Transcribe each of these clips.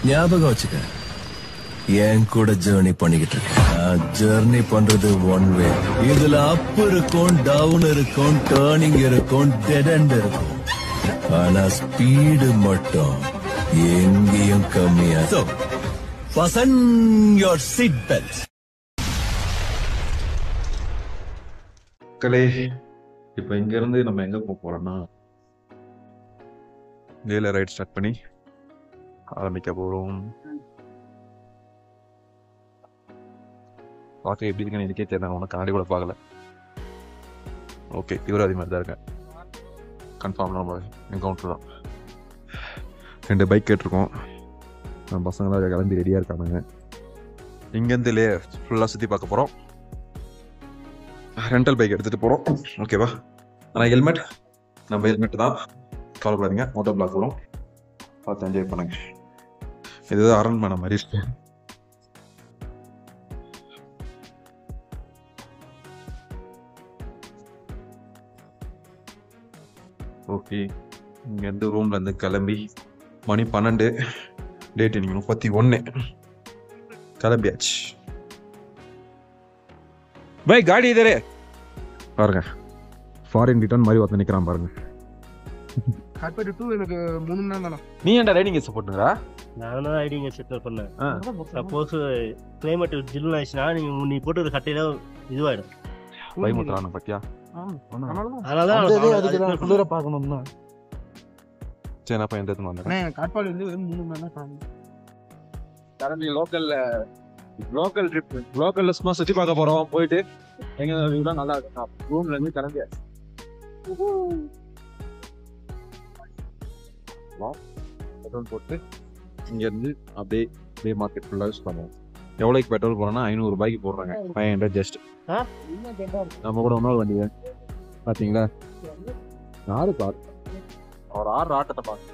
ஞாபகம் வச்சுக்க, என் கூட ஜேர்னி பண்ணிக்கிட்டு இருக்கேன். ஜேர்னி பண்றது ஒன் வே. இதுல அப் இருக்கும், டவுன் இருக்கும், டேர்னிங் இருக்கும், டெட் எண்ட் இருக்கும். ஆனா ஸ்பீடு மட்டும் எங்கேயும் கம்மியா. So, fasten your seat belts. மக்களே, இப்போ இங்கேருந்து நம்ம எங்கே போக போகிறோம்னா லேல ரைட் ஸ்டார்ட் பண்ணி ஆரம்பிக்க போகிறோம். பார்க்க எப்படி இருக்குன்னு எனக்கே தெரியல, உனக்கு கண்ணாடி கூட பார்க்கல. ஓகே, தீவிரவாதி மாதிரி தான் இருக்கேன். கன்ஃபார்ம் நம்ம என்கவுண்டர் தான். 2 பைக் கேட்டிருக்கோம். நம்ம பசங்களாம் கிளம்பி ரெடியாக இருக்கானுங்க. இங்கேருந்து லே ஃபுல்லாக சுற்றி பார்க்க போகிறோம். ரெண்டல் பைக் எடுத்துகிட்டு போகிறோம். ஓகேவா? ஆனால் ஹெல்மெட் நம்ம ஹெல்மெட் தான், கவலைப்படாதீங்க. மோட்டோ பிளாக் வரும், பார்த்து என்ஜாய் பண்ணுங்க. இதுதான் அரண்மனை மாதிரி இருக்கு. ஓகே, இங்கேருந்து ரூம்லேருந்து கிளம்பி மணி 12, டேட் இன்னைக்கு 31. கிளம்பியாச்சு. பை காடி இதரே பாருங்க, ஃபாரின் ரிட்டர்ன் மாதிரி ஒருத்தர் நிற்கிறான் பாருங்க. காட்பாடி 2 எனக்கு 3 மணி நேரம் தானே. நீ ஏன்டா ரைடிங் செட் போட்டுங்கடா? நான் தான் ரைடிங் செட் பண்ணேன். சப்போஸ் கிளைமேட் ஜில் ஆயிடுச்சுன்னா நீ போட்டு ஒரு கட்டையில இதுவாயிடும். பயமுத்துறானு பத்தியா? அதனாலதான் குளிர பார்க்கணும் தான். சரி, நான் எந்த இடத்துல வந்தேன். காட்பாடி வந்து 3 மணி நேரம் கிளம்பி லோக்கல் ட்ரிப், லோக்கல்ல சும்மா சுற்றி பார்க்க போறோம். போயிட்டு எங்க வியூலாம் நல்லா இருக்கும். ரூம்ல இருந்து கிளம்பியாச்சு. பெட்ரோல் போட்டு இங்க இருந்து அப்படியே மார்க்கெட் ஃபுல்லாக யூஸ் பண்ணுவோம். எவ்வளோக்கு பெட்ரோல் போறோம்னா 500 ரூபாய்க்கு போடுறாங்க. 500 ஜஸ்ட். நம்ம கூட இன்னொரு வண்டி பார்த்தீங்களா? யாரு பார்த்து ஒரு ஆட்டத்தை பார்த்து.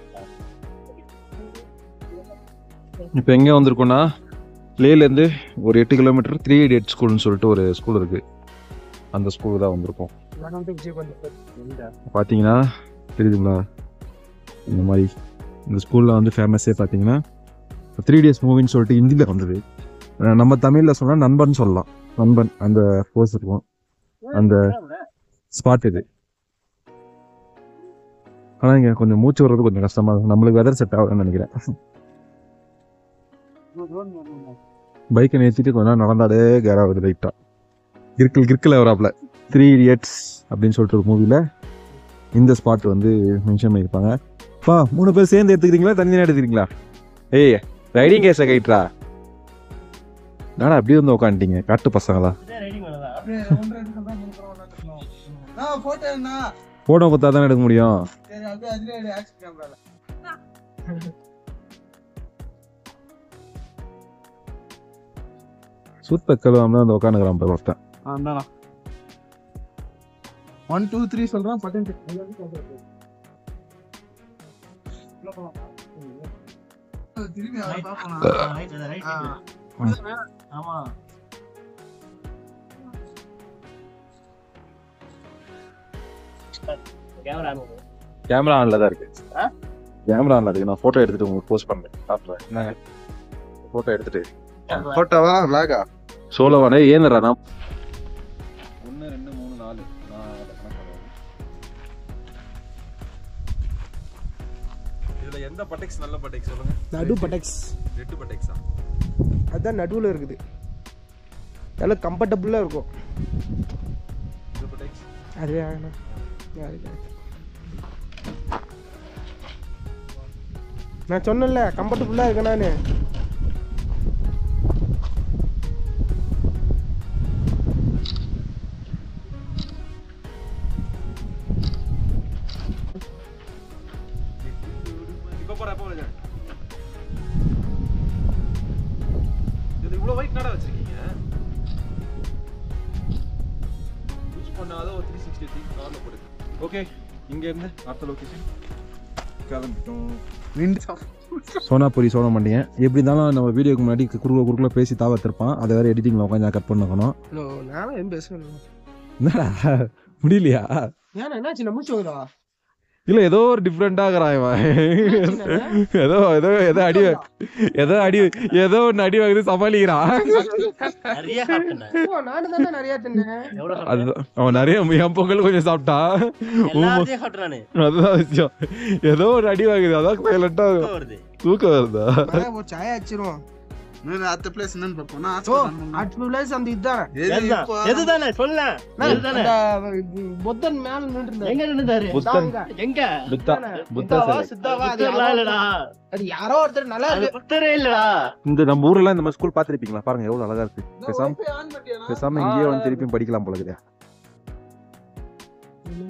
இப்போ எங்கே வந்திருக்கோன்னா, லேலேருந்து ஒரு 8 கிலோமீட்டர் 3 Idiots ஸ்கூல்னு சொல்லிட்டு ஒரு ஸ்கூல் இருக்கு. அந்த ஸ்கூலுக்கு தான் வந்திருக்கோம். பார்த்தீங்கன்னா தெரியுதுங்களா? இந்த மாதிரி இந்த ஸ்கூலில் வந்து ஃபேமஸே பார்த்தீங்கன்னா 3 Days மூவின்னு சொல்லிட்டு ஹிந்தியில் வந்தது. நம்ம தமிழில் சொன்னால் நண்பன் சொல்லலாம். நண்பன் அந்த போஸ் இருக்கும், அந்த ஸ்பாட் இது. ஆனால் இங்கே கொஞ்சம் மூச்சு வர்றது கொஞ்சம் கஷ்டமாக இருக்கும். நம்மளுக்கு வெதர் செட் ஆகுதுன்னு நினைக்கிறேன். பைக்கை நிறுத்திட்டு கொஞ்ச நேரம் நடந்தாலே கேர் ஆகுது லைட்டாக. கிற்கில் வராப்புல 3 Idiots அப்படின்னு சொல்லிட்டு ஒரு மூவியில் இந்த ஸ்பாட் வந்து மென்ஷன் பண்ணியிருப்பாங்க. 3 பேர் சேர்ந்து எடுத்துக்கிறீங்களா, தனியாக எடுத்துக்கிறீங்களா? ஏய், ரைடிங் கேஸை கைட்ரா. நானா அப்படியே வந்து உட்காந்துட்டீங்க காட்டு பசங்களா? போட்டோ பார்த்தா தானே எடுக்க முடியும். சூப்பர் கழுவாம வந்து உட்காந்துக்கிறான் பாரு ஒருத்தன். 1 2 3 சொல்றான். பட்டன் திரும்பி ஆமா கேமரா ஆன்ல தான் இருக்கு. கேமரா ஆன்ல இருக்கு. நான் போட்டோ எடுத்துட்டு உங்களுக்கு போஸ்ட் பண்றேன். காட்டுறேன். என்னங்க போட்டோ எடுத்துட்டு போட்டோவா லாகா சோலோவானே ஏனடா? நான் 1 2 3 4 இதுல எந்த பட்டெக்ஸ் நல்ல பட்டெக்ஸ் சொல்லுங்க? நடு பட்டெக்ஸ். ரெட் பட்டெக்ஸா? அதான் நடுவில் இருக்குது. நல்லா கம்ஃபர்டபுளாக இருக்கும். இது பட்டெக்ஸ் அதே ஆகணா. நான் சொன்னேன்ல கம்ஃபர்டபுளாக இருக்கேன் நான். இப்போ போற போறேன். இது இவ்வளவு வைட் நட வச்சிருக்கீங்க. யூஸ் பண்ணாத ஒரு 360 கார்ல போடு. ஓகே, இங்க இருந்து அடுத்த லொகேஷன் கிளம்பிட்டோம். சோனாபுரி சோனா மாட்டீங்க. எப்படி இருந்தாலும் நம்ம வீடியோக்கு முன்னாடி குறுக்குள்ள பேசி தாவத்திருப்பான். அதை வேற எடிட்டிங்ல உட்காந்து கட் பண்ணணும். நானும் எதுவும் பேசுவேன். என்னடா முடியலையா? ஏன்னா என்னாச்சு? நம்ம முடிச்சு இல்ல ஏதோ ஒரு டிஃப்ரெண்டாகிறான் இவன். ஏதோ ஏதோ ஏதோ அடி ஏதோ அடி ஏதோ ஒன்று அடி வாங்குது சமாளிக்கிறான். அதுதான் அவன் நிறைய என் பொங்கல் கொஞ்சம் சாப்பிட்டான். அதுதான் விஷயம். ஏதோ ஒரு அடி வாங்குது அதான் சைலண்டா தூக்கம் வருதா. அடுத்த பிளேஸ் என்னன்னு பாப்போம்னா அடுத்த பிளேஸ் அந்த இதுதான் எதுதானே சொல்ல புத்தன் மேல நின்னுட்டாரு. எங்க நின்னுட்டாரு? எங்க? புத்தா சித்தாவா அது யாரோ ஒருத்தர் நல்லா இருக்கு. புத்தரே இல்லடா. இந்த நம்ம ஊர்ல இந்த மாதிரி ஸ்கூல் பாத்துருப்பீங்களா? பாருங்க எவ்வளவு அழகா இருக்கு. பேசாம இங்கேயே வந்து திருப்பியும் படிக்கலாம் போல இருக்குதா.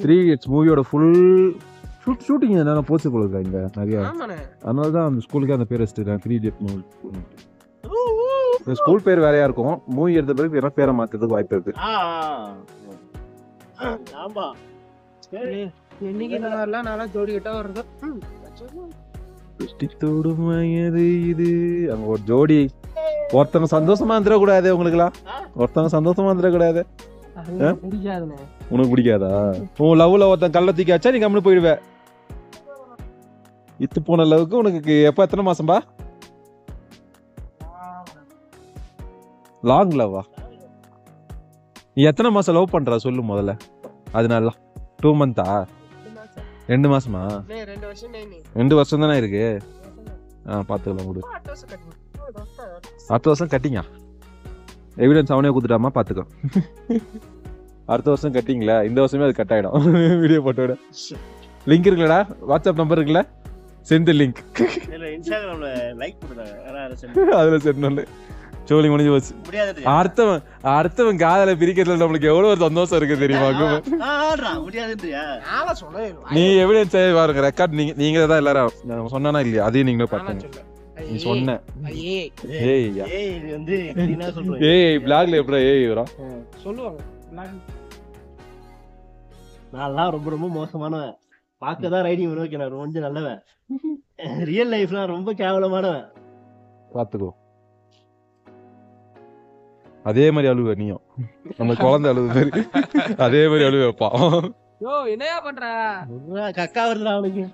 3 Idiots மூவியோட ஃபுல் ஷூட்டிங் என்னென்ன போச்சு போல இருக்கா இங்க நிறைய. அதனாலதான் அந்த ஸ்கூலுக்கு அந்த பேர் வச்சுட்டு 3 Idiots மூவி. ஸ்கூல் பேர் வேறையா இருக்கும். மூவி எடுத்த பிறகு வேற பேரை மாத்துறதுக்கு வாய்ப்பு இருக்கு. ஆமா இன்னைக்கு நல்லா நல்லா ஜோடி கிட்ட வருது. வயது இது அங்க ஒரு ஜோடி ஒருத்தவங்க சந்தோஷமா இருந்துடக்கூடாது. உங்களுக்குலாம் ஒருத்தவங்க சந்தோஷமா இருந்துடக்கூடாது. உனக்கு பிடிக்காதா? உன் லவ்ல ஒருத்தன் கள்ள தூக்கியாச்சா நீ கம்முன்னு போயிடுவ. இத்து போன லவ்க்கு உனக்கு எப்ப எத்தனை மாசம்பா? லாங் லவ்வா? நீ எத்தனை மாசம் லவ் பண்ற சொல்லு முதல்ல. அதனால 2 மந்த்தா? 2 மாசமா? 2 வருஷம் தானே இருக்கு. பாத்துக்கலாம் விடு. அடுத்த வருஷம் கட்டிங்க. எவிடன்ஸ் அவனே கொடுத்துட்டாமா பாத்துக்கோ. அடுத்த வருஷம் கட்டிங்களா? இந்த வருஷமே அது கட் ஆயிடும். வீடியோ போட்டோட லிங்க் இருக்குல்லடா, வாட்ஸ்அப் நம்பர் இருக்குல்ல, சென்ட் லிங்க். இன்ஸ்டாகிராம்ல லைக் போடுறாங்க. அதுல சென்ட் பண்ணு. சோலி முடிஞ்சு போச்சு. அடுத்தவன் காதல பிரிக்கிறதுல நம்மளுக்கு எவ்வளவு ஒரு சந்தோஷம் இருக்கு தெரியுமா? நீ எவிடன்ஸ் பாருங்க, ரெக்கார்ட் நீங்க தான் எல்லாரும் சொன்னா இல்லையா? அதையும் நீங்களே பாருங்க. நீ சொன்ன ஏய் பிளாக்ல எப்படா ஏய் வரும் சொல்லுவாங்க. நான் ரொம்ப ரொம்ப மோசமானவன். பார்க்கதான் ரைடிங் ஓகே, நான் கொஞ்சம் நல்லவன். ரியல் லைஃப்ல ரொம்ப கேவலமானவன். பாத்துக்கோ. அதே மாதிரி அழுவ நீயும். அந்த குழந்தை அழுவு மாதிரி அதே மாதிரி அழுவ வைப்பான். என்னையா பண்ற? கக்கா வருதுடா அவனுக்கு.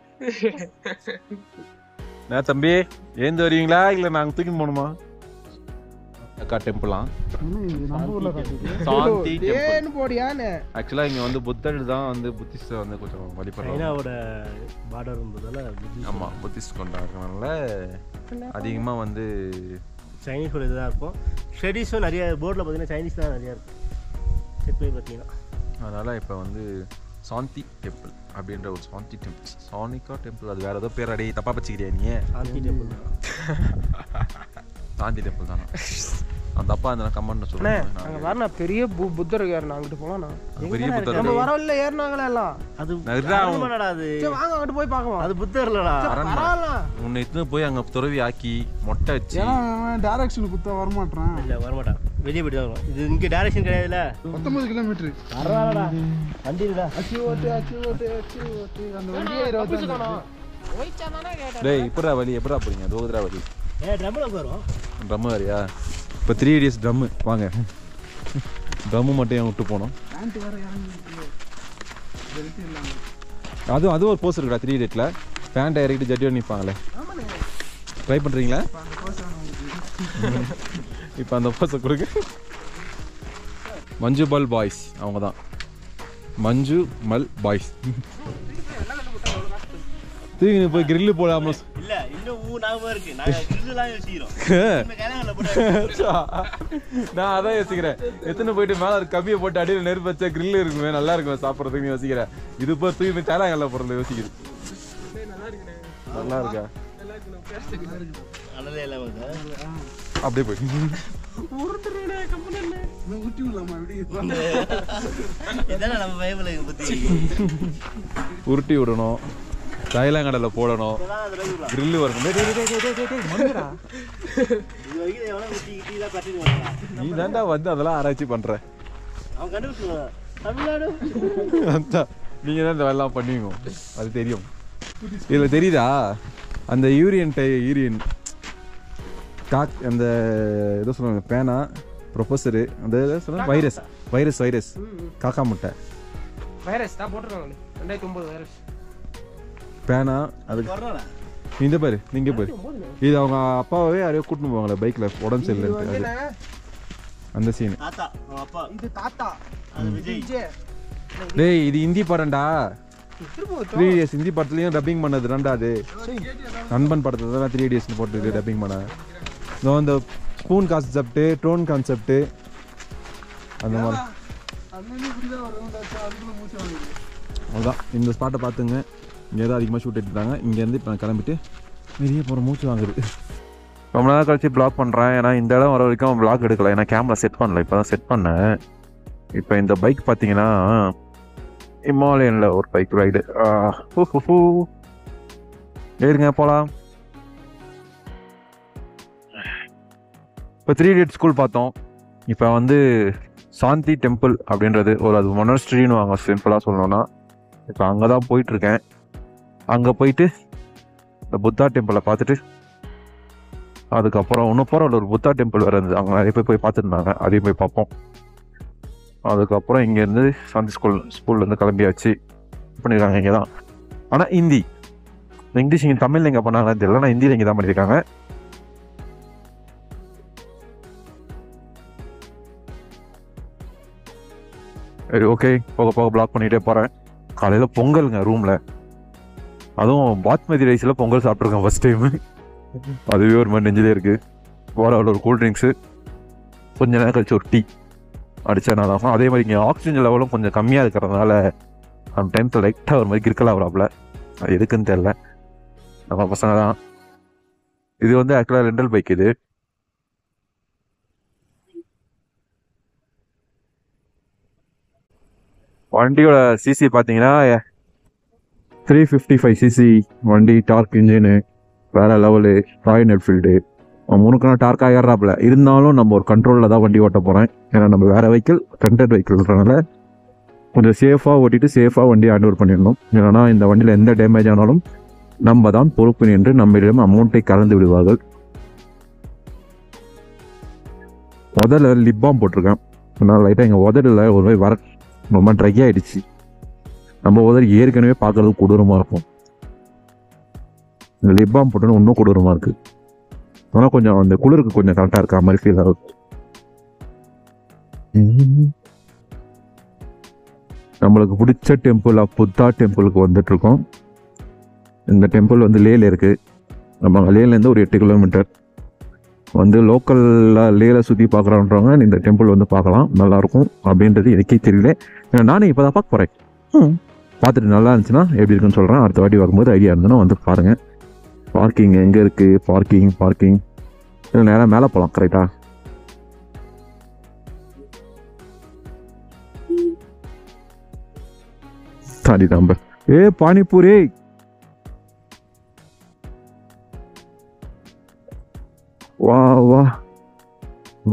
நான் தம்பி ஏந்து வருவீங்களா இல்ல நாங்க தூக்கி போகணுமா? அக்கா டெம்பிளா? சாந்தி டெம்பிள். ஆக்சுவலா இங்க வந்து புத்தர் தான் வந்து புத்திஸ்ட் வந்து கொஞ்சம் வழிபடுறாங்க. சைனாவோட பார்டர் இருந்ததால ஆமா புத்திஸ்ட் கொண்டாடுறதுனால அதிகமா வந்து சைனீஸோட இதுதான் இருக்கும். ஸ்டடீஸும் நிறைய போர்டில் பார்த்தீங்கன்னா சைனீஸ் தான் நிறையா இருக்கும். செக் பண்ணி பார்த்தீங்கன்னா அதனால இப்போ வந்து சாந்தி டெம்பிள் அப்படின்ற ஒரு சாந்தி டெம்பிள், சானிகா டெம்பிள், அது வேற ஏதோ பேர் அடி தப்பா வச்சுக்கிறியா நீ? சாந்தி டெம்பிள் சாந்தி டெம்பிள் தானா? அந்த அப்பா அந்த கமெண்ட் சொல்றேன். அங்க வரனா பெரிய புத்தர் இருக்காரு, அங்கிட்டு போலாம். பெரிய புத்தர் நம்ம வரவல்ல ஏறனாங்களே எல்லாம். அது அரண்மனைடா. அது சரி வாங்க அங்க போய் பார்க்கலாம். அது புத்தர் இல்லடா, அரண்மனை. உன்னை இத்தனை போய் அங்க துறவி ஆக்கி மொட்டை வச்சு டைரக்ஷன் குத்த வர மாட்டான். இல்ல வர மாட்டான், வெளிய போய் தான். இது இங்க டைரக்ஷன் கிடையாதுல. 19 கிலோமீட்டர் வரவாடா வண்டிடா. அச்சி ஓட்டு அந்த வண்டியே 20 தானா? ஓய்ச்சானானே கேட்டா. டேய் இப்பறா வலி எப்பறா போறீங்க? தோகுதுடா வலி. ட்ரம்ல போறோம். ட்ரம் வரியா? இப்போ 3 Idiots ட்ரம் வாங்க. ட்ரம் மட்டும் ஏன் விட்டு போனோம்? அதுவும் ஒரு போஸ் இருக்குடா 3 Idiotsல. பேண்ட் இறக்கிட்டு ஜட்டி நிற்பாங்களே, ட்ரை பண்ணுறீங்களா? இப்போ அந்த போஸை கொடுங்க. மஞ்சு மல் பாய்ஸ் அவங்க தான். மஞ்சு மல் பாய்ஸ். தூக்கி போய் கிரில்லு போடாம இல்ல இன்னும் ஞாபகம் இருக்கு. நாங்க கிரில்லாம் யோசிக்கிறோம். நான் அதான் யோசிக்கிறேன், எத்தனை போயிட்டு மேல ஒரு கம்பியை போட்டு அடியில் நெருப்பு வச்சா கிரில் இருக்குமே, நல்லா இருக்கும் சாப்பிட்றதுக்கு யோசிக்கிறேன். இது இப்போ தூக்கி தேங்காய் போடுறது யோசிக்குது. நல்லா இருக்கா? அப்படியே போய் உருட்டி விடணும், தைலாங்கடல போடணும், கிரில் வரணும். நீ தாண்டா வந்து அதெல்லாம் ஆராய்ச்சி பண்ற. நீங்க தான் இந்த வேலைலாம் பண்ணுவீங்க, அது தெரியும். இதுல தெரியுதா அந்த யூரியன் காக், அந்த ஏதோ சொல்லுவாங்க பேனா ப்ரொஃபஸரு, அந்த சொல்லுவாங்க வைரஸ் காக்கா முட்டை வைரஸ் தான் போட்டுருக்காங்க. 2009 வைரஸ் பேனா அதுக்கு இந்த பாரு நீங்க பாரு இது அவங்க அப்பாவே யாரையோ கூட்டின்னு போவாங்களே பைக்ல உடம்பு சரியில்லை அந்த சீன் டேய் இது ஹிந்தி படம்டா 3 Idiots ஹிந்தி படத்துலயும் டப்பிங் பண்ணது ரெண்டாவது நண்பன் படத்துல தான் 3 Idiots போட்டு டப்பிங் பண்ண இந்த ஸ்பூன் கான்செப்ட் ட்ரோன் கான்செப்ட் அந்த மாதிரி அதுதான் இந்த ஸ்பாட்டை பார்த்துங்க இங்கே தான் அதிகமாக ஷூட் எடுத்துட்டாங்க இங்கேருந்து இப்போ கிளம்பிட்டு வெளியே போகிற மூச்சு வாங்குது ரொம்ப நாள் கழிச்சு ப்ளாக் பண்ணுறேன் ஏன்னா இந்த இடம் வர வரைக்கும் ப்ளாக் எடுக்கல ஏன்னா கேமரா செட் பண்ணல இப்போ தான் செட் பண்ணேன் இப்போ இந்த பைக் பார்த்தீங்கன்னா ஹிமாலயனில் ஒரு பைக் ரைடு ஏறுங்க போகலாம் இப்போ 3 Idiots ஸ்கூல் பார்த்தோம் இப்போ வந்து சாந்தி டெம்பிள் அப்படின்றது ஒரு அது மொனஸ்ட்ரின்னு வாங்க சிம்பிளாக சொல்லணும்னா இப்போ அங்கே தான் போயிட்டுருக்கேன் அங்கே போயிட்டு இந்த புத்தா டெம்பிளை பார்த்துட்டு அதுக்கப்புறம் இன்னும் போகிற ஒரு புத்தா டெம்பிள் வேறு இருந்தது அங்கே நிறைய பேர் போய் பார்த்துருந்தாங்க அதையும் போய் பார்ப்போம் அதுக்கப்புறம் இங்கேருந்து சாந்தி ஸ்கூல்லேருந்து கிளம்பியாச்சு பண்ணியிருக்காங்க இங்கே தான் ஆனால் ஹிந்தி இங்கிலீஷ் இங்கே தமிழில் எங்கே பண்ணாங்கன்னு தெரியல ஆனால் ஹிந்தியில் இங்கே தான் பண்ணியிருக்காங்க சரி ஓகே போக போக பிளாக் பண்ணிகிட்டே போகிறேன் காலையில் பொங்கலுங்க ரூமில் அதுவும் பாத்மதி ரைஸில் பொங்கல் சாப்பிட்ருக்கேன் ஃபஸ்ட் டைமு அதுவே ஒரு மாதிரி நெஞ்சிலே இருக்குது போகிற ஒரு கூல்ட்ரிங்க்ஸு கொஞ்ச நேரம் கழிச்சு ஒரு டீ அடித்தா நல்லா இருக்கும் அதே மாதிரி இங்கே ஆக்சிஜன் லெவலும் கொஞ்சம் கம்மியாக இருக்கிறதுனால அந்த டைம்ஸில் லைட்டாக ஒரு மாதிரி கிறுக்கலாக வராப்புல அது எதுக்குன்னு தெரில நம்ம பசங்க தான் இது வந்து ஆக்சுவலாக ரெண்டல் பைக் இது வண்டியோட சிசி பார்த்தீங்கன்னா 355 சிசி வண்டி டார்க் இன்ஜினு வேறு லெவலு ராயல் என்ஃபீல்டு முனுக்கான டார்க்காக ஏறாப்புல இருந்தாலும் நம்ம ஒரு கண்ட்ரோலில் தான் வண்டி ஓட்ட போகிறேன் ஏன்னா நம்ம வேறு வெஹிக்கிள் ரெண்டட் வெஹிக்கிள்ன்றனால கொஞ்சம் சேஃபாக ஓட்டிட்டு சேஃபாக வண்டியை ஹேண்ட் ஓவர் பண்ணிடணும் ஏன்னா இந்த வண்டியில் எந்த டேமேஜ் ஆனாலும் நம்ம தான் பொறுப்பு நின்று நம்மளிடம் அமௌண்ட்டை கலந்து விடுவார்கள் முதல்ல லிப் பாம் போட்டிருக்கேன் அதனால் லைட்டாக எங்கள் உதடில் ஒரு மாதிரி வர ரொம்ப ட்ரை ஆகிடுச்சு நம்ம உதறி ஏற்கனவே பார்க்கறது கொடூரமாக இருக்கும் இந்த லிப் பாம் போட்டோன்னு இன்னும் கொடூரமாக இருக்குது ஆனால் கொஞ்சம் அந்த குளிருக்கு கொஞ்சம் கரெக்டாக இருக்கா மாதிரி ஃபீல் ஆகுது நம்மளுக்கு பிடிச்ச டெம்பிள் புத்தா டெம்பிளுக்கு வந்துட்டுருக்கோம் இந்த டெம்பிள் வந்து லேல இருக்குது நம்ம லேலேருந்து ஒரு 8 கிலோமீட்டர் வந்து லோக்கலில் லேல சுற்றி பார்க்குறோன்றவங்க இந்த டெம்பிள் வந்து பார்க்கலாம் நல்லாயிருக்கும் அப்படின்றது எனக்கே தெரியல ஏன்னா நானே இப்போ தான் பார்க்க போகிறேன் பார்த்துட்டு நல்லா இருந்துச்சுன்னா எப்படி இருக்குன்னு சொல்கிறேன் அடுத்த வாட்டி வரும்போது ஐடியா இருந்ததுன்னா வந்து பாருங்கள் பார்க்கிங் எங்கே இருக்குது பார்க்கிங் இல்லை நேராக மேலே போகலாம் கரெக்டாக சாரி தாம்ப பானிபூரி வா வா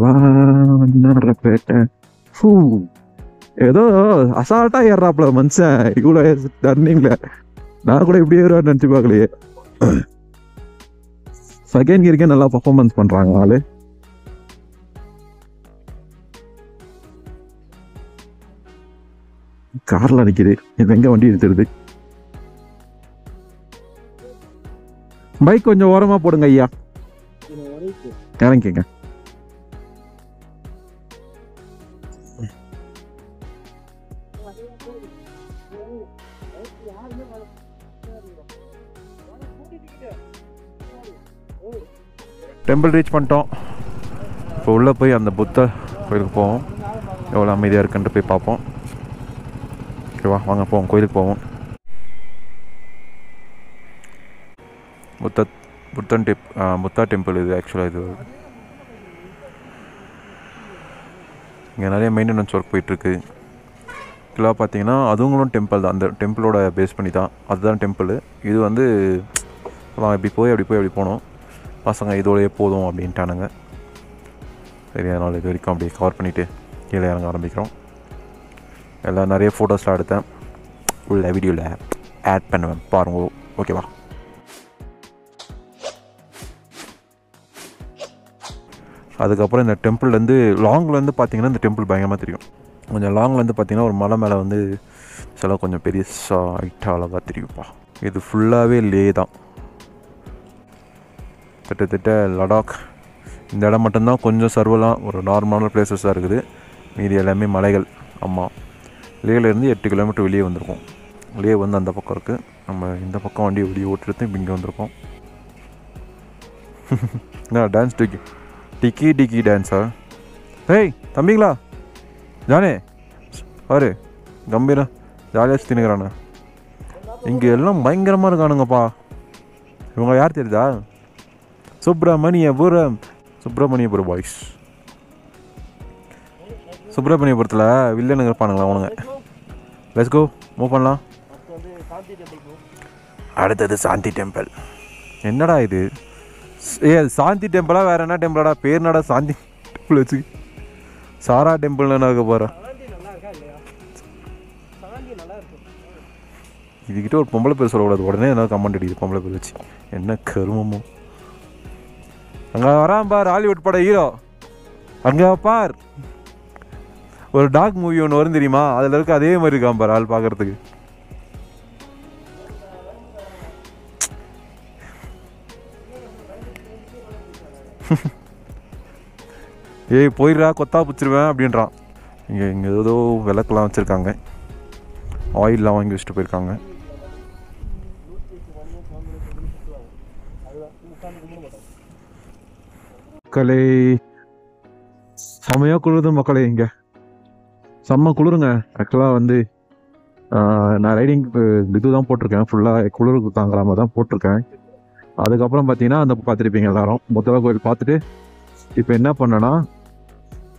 வாப்பேட்டை ஏதோ அசால்ட்டா ஏறாப்புல மனுஷன் இவ்வளோ டர்னிங்ல நான் கூட இப்படி ஏறுவான்னு நினச்சி பார்க்கலையே செகண்ட் கியருக்கே நல்லா பர்ஃபார்மன்ஸ் பண்றாங்க ஆளு கார்ல நிக்குது இது எங்க வண்டி எடுத்துருது பைக் கொஞ்சம் ஓரமா போடுங்க ஐயா இறங்கிக்கங்க டெம்பிள் ரீச் பண்ணிட்டோம் இப்போ உள்ளே போய் அந்த புத்த கோயிலுக்கு போவோம் எவ்வளோ அமைதியாக இருக்குன்ட்டு போய் பார்ப்போம் ஓகேவா வாங்க போவோம் கோயிலுக்கு போவோம் புத்தா டெம்பிள் இது ஆக்சுவலாக இது இங்கே நிறைய மெயின்டெனன்ஸ் ஒர்க் போயிட்டுருக்கு இதெல்லாம் பார்த்தீங்கன்னா அதுங்களும் டெம்பிள் தான் அந்த டெம்பிளோட பேஸ் பண்ணி தான் அதுதான் டெம்பிள் இது வந்து இப்படி போய் அப்படி போனோம் பசங்க இதோடய போதும் அப்படின்ட்டானுங்க சரி அதனால் இது வரைக்கும் அப்படியே கவர் பண்ணிவிட்டு கீழே இறங்க ஆரம்பிக்கிறோம் எல்லாம் நிறைய ஃபோட்டோஸ்லாம் எடுத்தேன் உள்ள வீடியோவில் ஆட் பண்ணுவேன் பாருங்க ஓகேவா அதுக்கப்புறம் இந்த டெம்பிள்லேருந்து லாங்லேருந்து பார்த்தீங்கன்னா இந்த டெம்பிள் பயங்கரமாக தெரியும் கொஞ்சம் லாங்லேருந்து பார்த்தீங்கன்னா ஒரு மலை மேலே வந்து சில கொஞ்சம் பெருசாக ஹைட்டாக அழகாக தெரியும்ப்பா இது ஃபுல்லாகவே லே தான். கிட்டத்தட்ட லடாக் இந்த இடம் மட்டும்தான் கொஞ்சம் சர்வலாம் ஒரு நார்மலான பிளேசஸாக இருக்குது. மீதி எல்லாமே மலைகள். ஆமாம், லேலேருந்து 8 கிலோமீட்டர் வெளியே வந்திருக்கோம். லே வந்து அந்த பக்கம் இருக்குது. நம்ம இந்த பக்கம் வண்டி வெளியே ஓட்டுறது இப்போ இங்கே வந்திருக்கோம். என்ன டான்ஸ் டிக்கி டிக்கி டான்ஸா? ஏய் தம்பிங்களா, ஜானே பாரு கம்பீரம் ஜாலியாக சுற்றினுக்கிறானு. இங்கே எல்லாம் பயங்கரமாக இருக்கானுங்கப்பா. இவங்க யார் தெரியுதா? சுப்பிரமணியபுரம் பாய்ஸ். சுப்பிரமணியபுரத்தில் வில்லனுங்க இருப்பானுங்களா அவனுங்க. லெட்ஸ் கோ, மூவ் பண்ணலாம். அடுத்தது சாந்தி டெம்பிள். என்னடா இது? சாந்தி டெம்பிளா வேற என்ன டெம்பிளாடா? பேர்னாடா சாந்தி டெம்பிள் வச்சு சாரா டெம்பிள்னு இருக்க போகிறேன். இதுக்கிட்ட ஒரு பொம்பளை பேர் சொல்லக்கூடாது. உடனே என்ன கமெண்ட் அடிக்குது பொம்பளை பேர் வச்சு. என்ன கருமமோ. அங்கே வரான் பார் ஹாலிவுட் பட ஹீரோ. அங்கே பார் ஒரு டாக் மூவி ஒன்று வரும் தெரியுமா? அதில் இருக்க அதே மாதிரி இருக்கான் பார் ஆள் பார்க்கறதுக்கு. ஏய் போயிடுறா கொத்தா பிடிச்சிருவேன் அப்படின்றான். இங்கே ஏதோ விளக்கெல்லாம் வச்சுருக்காங்க. ஆயிலெலாம் வாங்கி வச்சுட்டு போயிருக்காங்க. மக்களே செம்மையாக குளிருது மக்களே. இங்கே செம்ம குளிருங்க. ஆக்சுவலாக வந்து நான் ரைடிங் இது தான் போட்டிருக்கேன். ஃபுல்லாக குளிருக்கு தாங்குற மாதிரி தான் போட்டிருக்கேன். அதுக்கப்புறம் பார்த்தீங்கன்னா அந்த பார்த்துருப்பீங்க எல்லாரும். முத்தலா கோயில் பார்த்துட்டு இப்போ என்ன பண்ணேன்னா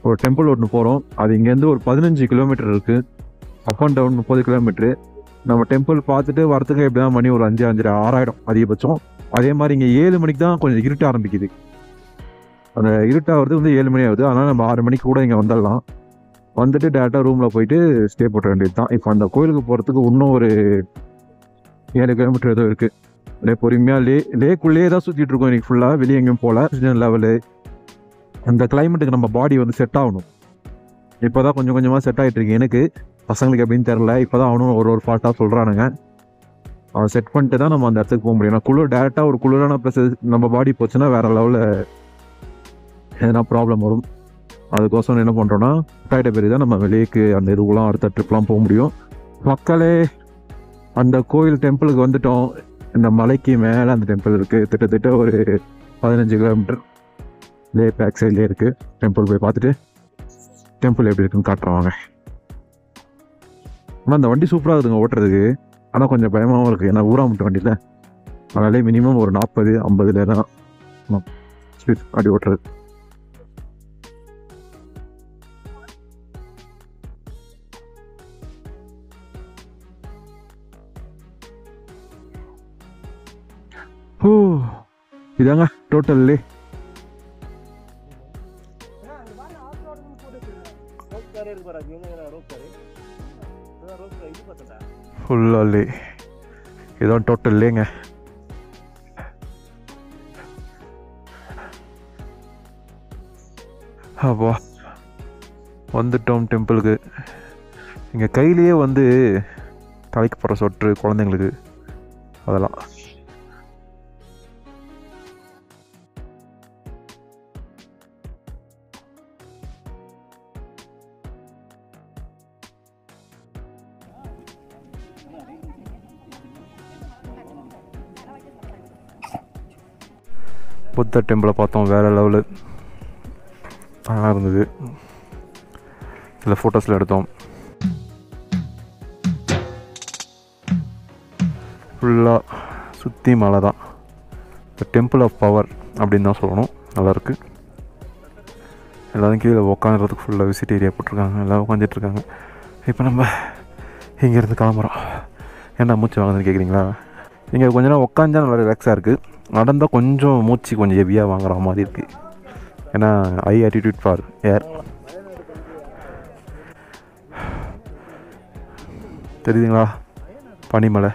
ஒரு டெம்பிள் ஒன்று போகிறோம். அது இங்கேருந்து ஒரு 15 கிலோமீட்டர் இருக்குது. Up and down 30 kilometre. நம்ம டெம்பிள் பார்த்துட்டு வரத்துக்கு எப்படி தான் மணி ஒரு 5, 5:30, 6 ஆகிடும் அதிகபட்சம். அதே மாதிரி இங்கே 7 மணிக்கு தான் கொஞ்சம் இருட்ட ஆரம்பிக்குது. அந்த இருட்டாகிறது வந்து 7 மணி ஆகுது. அதனால் நம்ம 6 மணிக்கு கூட இங்கே வந்துடலாம். வந்துட்டு டேரெக்டாக ரூமில் போயிட்டு ஸ்டே போட்ட வேண்டியது தான். இப்போ அந்த கோயிலுக்கு போகிறதுக்கு இன்னும் ஒரு 7 கிலோமீட்டர் ஏதோ இருக்குது. அப்படியே பொறுமையாக லேக்குள்ளேயே தான் சுற்றிட்டு இருக்கோம் இன்றைக்கி ஃபுல்லாக. வெளியே எங்கேயும் போகல. ஆக்சிஜன் லெவலு அந்த கிளைமேட்டுக்கு நம்ம பாடி வந்து செட் ஆகணும். இப்போ தான் கொஞ்சம் கொஞ்சமாக செட் ஆகிட்டு இருக்கு. எனக்கு பசங்களுக்கு எப்படின்னு தெரில. இப்போ தான் அவனும் ஒரு ஃபால்ட்டாக சொல்கிறானுங்க. அவன் செட் பண்ணிட்டு தான் நம்ம அந்த இடத்துக்கு போக முடியும். நான் குளிர் டேரெக்டாக ஒரு குளிரான ப்ளஸ் நம்ம பாடி போச்சுன்னா வேறு லெவலில் எதனா ப்ராப்ளம் வரும். அதுக்கோசரம் என்ன பண்ணுறோன்னா கைட்ட பேர் தான் நம்ம வெளியேக்கு அந்த இதுக்கெலாம் அடுத்த ட்ரிப்லாம் போக முடியும். மக்களே அந்த கோயில் டெம்பிளுக்கு வந்துட்டோம். இந்த மலைக்கு மேலே அந்த டெம்பிள் இருக்குது. கிட்டத்தட்ட ஒரு 15 கிலோமீட்டர் லே பேக் சைட்லேயே இருக்குது. டெம்பிள் போய் பார்த்துட்டு டெம்பிள் எப்படி இருக்குன்னு காட்டுறவாங்க. ஆனால் அந்த வண்டி சூப்பராக இருக்குதுங்க ஓட்டுறதுக்கு. ஆனால் கொஞ்சம் பயமாகவும் இருக்குது. ஏன்னா ஊராமட்டு வண்டியில் அதனாலே மினிமம் ஒரு 40-50 தான் அப்படி ஓட்டுறது. ஓ இதாங்க டோட்டல்லே. ஃபுல்லாலே இதான் டோட்டல்லேங்க. அப்பா வந்துட்டோம் டெம்பிளுக்கு. இங்கே கையிலேயே வந்து தலைக்கு போகிற சொட்டு குழந்தைங்களுக்கு அதெல்லாம். புத்த டெம்பிளை பார்த்தோம். வேறு லெவலு நல்லா இருந்தது. சில ஃபோட்டோஸில் எடுத்தோம். ஃபுல்லாக சுற்றி மலை தான். த டெம்பிள் ஆஃப் பவர் அப்படின்னு தான் சொல்லணும். நல்லாயிருக்கு. எல்லோரும் கீழே உட்காந்துறதுக்கு ஃபுல்லாக விசிட் ஏரியா போட்டிருக்காங்க. எல்லாம் உட்காந்துட்ருக்காங்க. இப்போ நம்ம இங்கேருந்து கிளம்புறோம். ஏன்னா மூச்சு வாங்குதுன்னு கேட்குறீங்களா? இங்கே கொஞ்ச நேரம் உட்காந்தா நல்லா ரிலாக்ஸாக இருக்குது. நடந்தால் கொஞ்சம் மூச்சு கொஞ்சம் ஹெவியாக வாங்குற மாதிரி இருக்குது. ஏன்னா ஹை ஆட்டிடியூட் ஃபார் ஏர். தெரியுதுங்களா பனிமலை?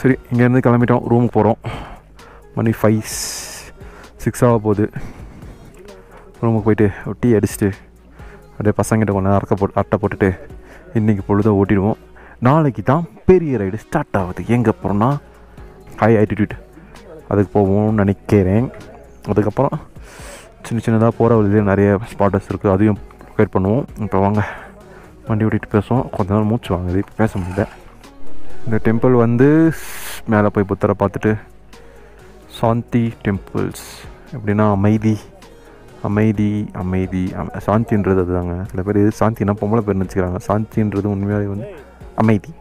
சரி, இங்கேருந்து கிளம்பிட்டோம். ரூமுக்கு போகிறோம். மணி 5-6 ஆக போகுது. ரூமுக்கு போயிட்டு ஒரு டீ அடிச்சுட்டு அப்படியே பசங்கிட்ட கொஞ்சம் அட்டை போட்டுட்டு இன்றைக்கி பொழுதை ஓட்டிடுவோம். நாளைக்கு தான் பெரிய ரைடு ஸ்டார்ட் ஆகுது. எங்கே போகிறோன்னா ஹை ஆல்டிடியூட் அதுக்கு போவோம்னு நினைக்கிறேன். அதுக்கப்புறம் சின்ன சின்னதாக போகிற வழியிலே நிறைய ஸ்பாட்டர்ஸ் இருக்குது, அதையும் லொக்கேட் பண்ணுவோம். இப்போ வாங்க வண்டி ஓட்டிகிட்டு பேசுவோம். கொஞ்ச நேரம் மூச்சு வாங்குது, இப்போ பேச முடியல. இந்த டெம்பிள் வந்து மேலே போய் புத்தரை பார்த்துட்டு சாந்தி டெம்பிள்ஸ் எப்படின்னா அமைதி அமைதி அமைதி சாந்தின்றது அதுதாங்க. சில பேர் சாந்தினா பொம்பளை பேர் நினச்சிக்கிறாங்க. சாந்தின்றது உண்மையாகவே வந்து அமைதி.